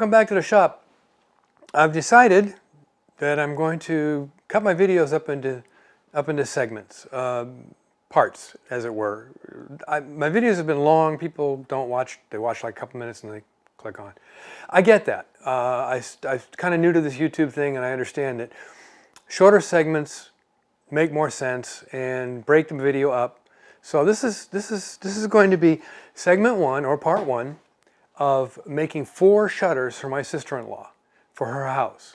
welcome back to the shop. I've decided that I'm going to cut my videos up into segments, parts, as it were. My videos have been long. People don't watch; they watch like a couple minutes and they click on. I get that. I'm kind of new to this YouTube thing, and I understand that shorter segments make more sense and break the video up. So this is going to be segment one, or part one, of making 4 shutters for my sister-in-law for her house.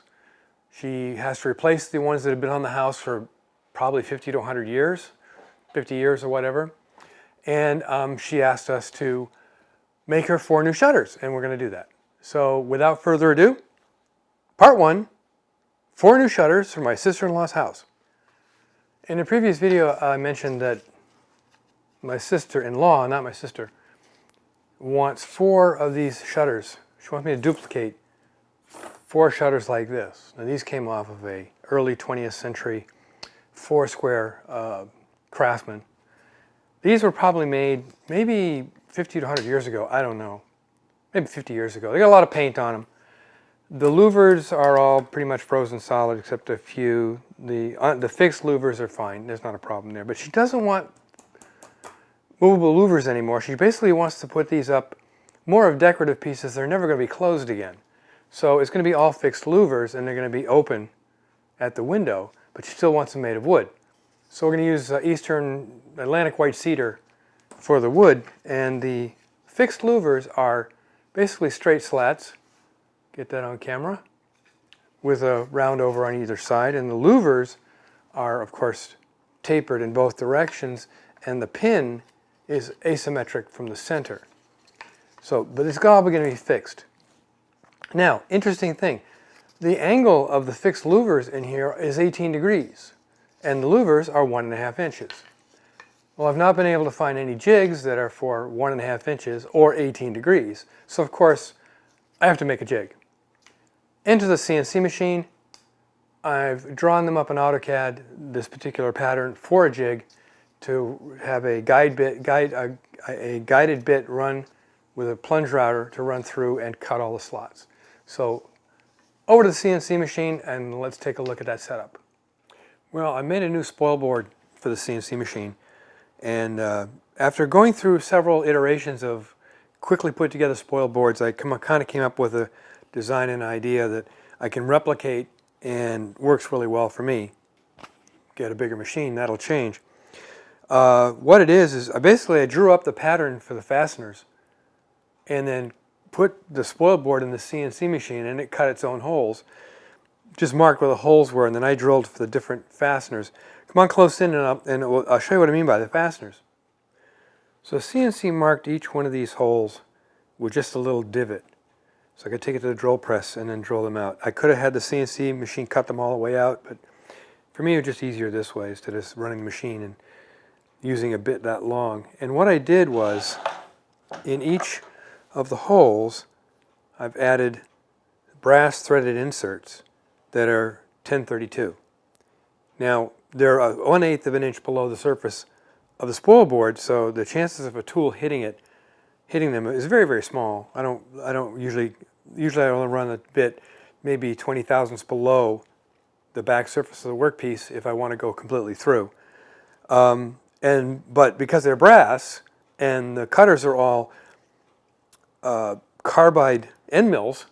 She has to replace the ones that have been on the house for probably 50 to 100 years, 50 years or whatever. And she asked us to make her 4 new shutters, and we're going to do that. So without further ado, part one, 4 new shutters for my sister-in-law's house. In the previous video, I mentioned that my sister-in-law, not my sister, wants 4 of these shutters. She wants me to duplicate 4 shutters like this. Now these came off of a early 20th century 4-square Craftsman. These were probably made maybe 50 to 100 years ago. I don't know. Maybe 50 years ago. They got a lot of paint on them. The louvers are all pretty much frozen solid except a few. The fixed louvers are fine. There's not a problem there. But she doesn't want movable louvers anymore. She basically wants to put these up more of decorative pieces. They're never going to be closed again. So it's going to be all fixed louvers, and they're going to be open at the window, but she still wants them made of wood. So we're going to use Eastern Atlantic white cedar for the wood, and the fixed louvers are basically straight slats. Get that on camera, with a round over on either side, and the louvers are, of course, tapered in both directions, and the pin is asymmetric from the center. So, but it's all going to be fixed. Now, interesting thing, the angle of the fixed louvers in here is 18 degrees, and the louvers are 1.5 inches. Well, I've not been able to find any jigs that are for 1.5 inches or 18 degrees. So, of course, I have to make a jig. Into the CNC machine, I've drawn them up in AutoCAD, this particular pattern, for a jig, to have a guided bit run with a plunge router to run through and cut all the slots. So over to the CNC machine, and let's take a look at that setup. Well, I made a new spoil board for the CNC machine, and after going through several iterations of quickly put together spoil boards, I kind of came up with a design and idea that I can replicate and works really well for me. Get a bigger machine, that'll change. What it is basically I drew up the pattern for the fasteners and then put the spoil board in the CNC machine, and it cut its own holes. Just marked where the holes were, and then I drilled for the different fasteners. Come on close in, and I'll show you what I mean by the fasteners. So CNC marked each one of these holes with just a little divot. So I could take it to the drill press and then drill them out. I could have had the CNC machine cut them all the way out, but for me it was just easier this way instead of running the machine and using a bit that long. And what I did was, in each of the holes, I've added brass threaded inserts that are 1032. Now, they're 1/8 of an inch below the surface of the spoil board, so the chances of a tool hitting them is very, very small. I don't usually I only run the bit maybe 20 thousandths below the back surface of the workpiece if I want to go completely through. But because they're brass and the cutters are all carbide end mills,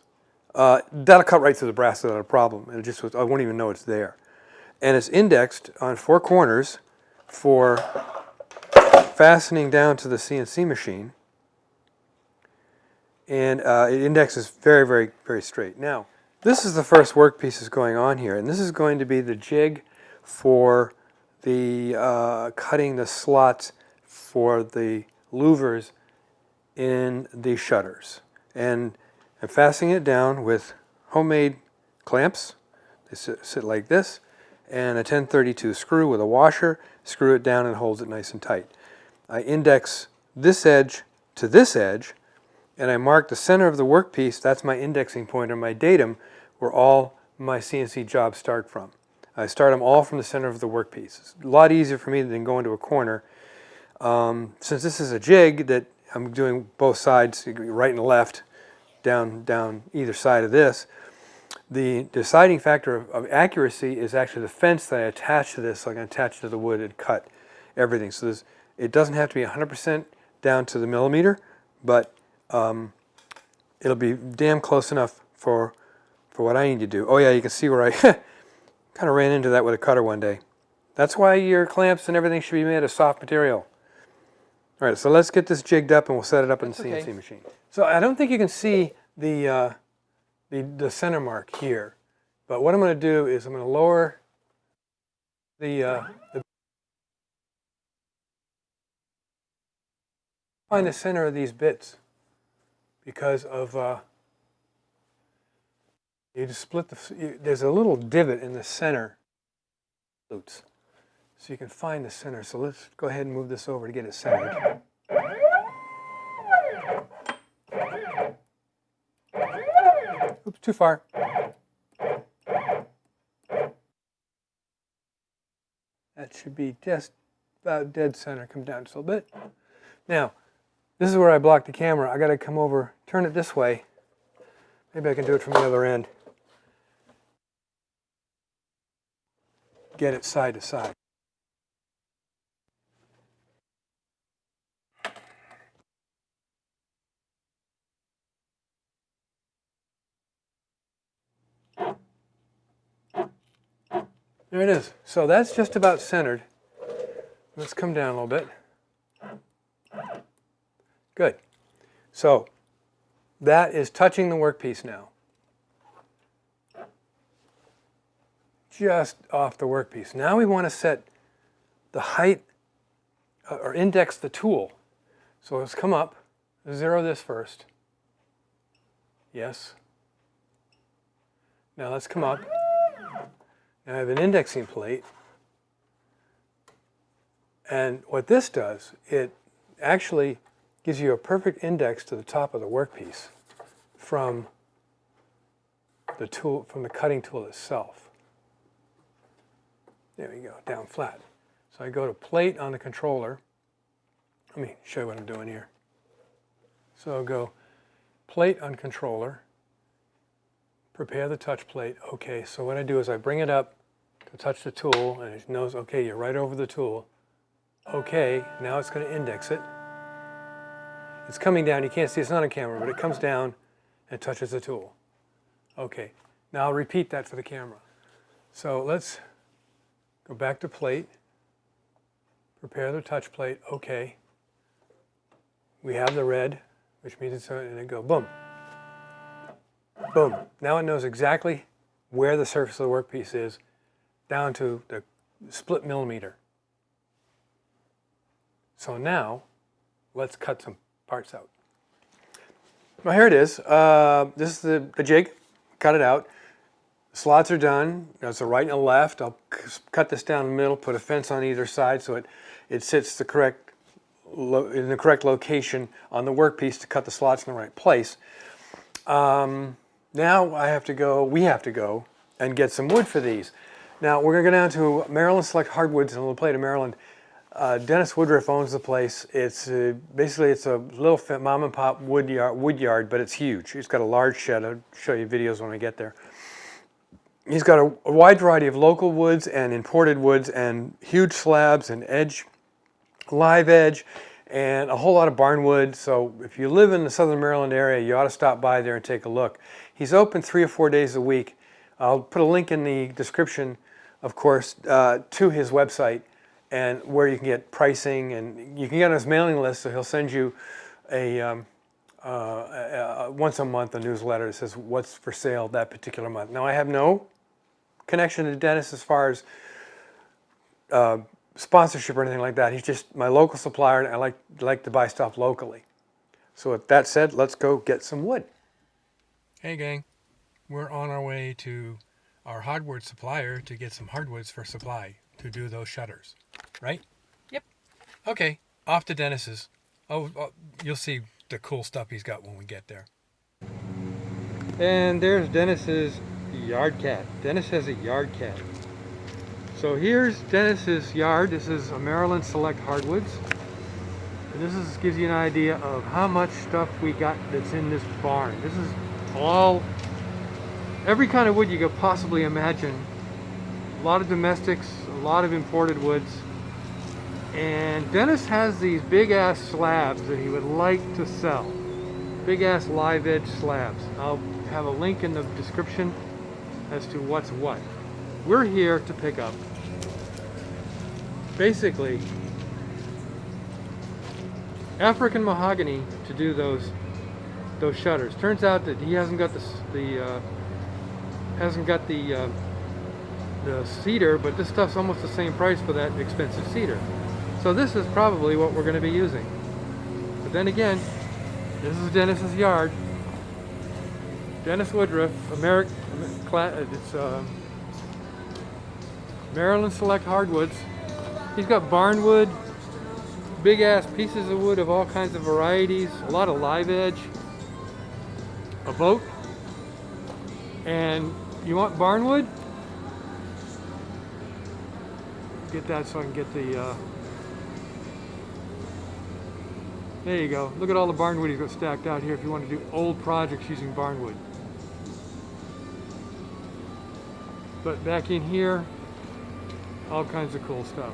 that'll cut right through the brass without a problem. And I won't even know it's there. And it's indexed on 4 corners for fastening down to the CNC machine. And it indexes very, very, very straight. Now, this is the first workpiece that's going on here, and this is going to be the jig for the cutting the slots for the louvers in the shutters. And I'm fastening it down with homemade clamps. They sit like this, and a 1032 screw with a washer. Screw it down and holds it nice and tight. I index this edge to this edge, and I mark the center of the workpiece. That's my indexing point, or my datum, where all my CNC jobs start from. I start them all from the center of the workpiece. It's a lot easier for me than going to a corner. Since this is a jig that I'm doing both sides, right and left, down either side of this. The deciding factor of accuracy is actually the fence that I attach to this, so I can attach it to the wood and cut everything. So it doesn't have to be 100% down to the millimeter, but it'll be damn close enough for what I need to do. Oh yeah, you can see where I kind of ran into that with a cutter one day. That's why your clamps and everything should be made of soft material. All right, so let's get this jigged up and we'll set it up in the CNC machine. So I don't think you can see the center mark here, but what I'm going to do is I'm going to lower find the center of these bits because of you just split there's a little divot in the center, so you can find the center. So let's go ahead and move this over to get it centered. Oops, too far. That should be just about dead center. Come down just a little bit. Now, this is where I blocked the camera. I got to come over, turn it this way. Maybe I can do it from the other end. Get it side to side. There it is. So that's just about centered. Let's come down a little bit. Good. So that is touching the workpiece now. Just off the workpiece. Now we want to set the height or index the tool. So let's come up, zero this first. Yes. Now let's come up. Now I have an indexing plate. And what this does, it actually gives you a perfect index to the top of the workpiece from the tool, from the cutting tool itself. There we go, down flat. So I go to plate on the controller. Let me show you what I'm doing here. So I'll go plate on controller, prepare the touch plate. Okay, so what I do is I bring it up to touch the tool, and it knows, okay, you're right over the tool. Okay, now it's going to index it. It's coming down. You can't see it's not on camera, but it comes down and touches the tool. Okay, now I'll repeat that for the camera. So let's go back to plate, prepare the touch plate. Okay, we have the red, which means it's going to go boom. Boom. Now it knows exactly where the surface of the workpiece is, down to the split millimeter. So now, let's cut some parts out. Well, here it is. This is the jig. Cut it out. Slots are done. There's a right and a left. I'll cut this down the middle, put a fence on either side so it sits in the correct location on the workpiece to cut the slots in the right place. Now we have to go and get some wood for these. Now we're going to go down to Maryland Select Hardwoods in a little plate of Maryland. Dennis Woodruff owns the place. It's basically it's a little mom and pop wood yard, but it's huge. He's got a large shed. I'll show you videos when I get there. He's got a wide variety of local woods and imported woods and huge slabs and live edge, and a whole lot of barnwood. So if you live in the southern Maryland area, you ought to stop by there and take a look. He's open 3 or 4 days a week. I'll put a link in the description, of course, to his website and where you can get pricing, and you can get on his mailing list, so he'll send you a once a month a newsletter that says what's for sale that particular month. Now I have no connection to Dennis as far as sponsorship or anything like that. He's just my local supplier, and I like to buy stuff locally. So with that said, let's go get some wood. Hey gang, we're on our way to our hardwood supplier to get some hardwoods for supply to do those shutters, right? Yep. Okay, off to Dennis's. Oh, you'll see the cool stuff he's got when we get there. And there's Dennis's yard cat. Dennis has a yard cat. So here's Dennis's yard. This is a Maryland Select Hardwoods. And gives you an idea of how much stuff we got that's in this barn. This is all, every kind of wood you could possibly imagine. A lot of domestics, a lot of imported woods. And Dennis has these big ass slabs that he would like to sell. Big ass live edge slabs. I'll have a link in the description as to what's what. We're here to pick up basically African mahogany to do those shutters. Turns out that he hasn't got the cedar, but this stuff's almost the same price for that expensive cedar. So this is probably what we're going to be using. But then again, this is Dennis's yard. Dennis Woodruff, it's Maryland Select Hardwoods. He's got barnwood, big ass pieces of wood of all kinds of varieties, a lot of live edge, a boat. And you want barnwood? Get that so I can get the there you go. Look at all the barnwood he's got stacked out here if you want to do old projects using barnwood. But back in here, all kinds of cool stuff.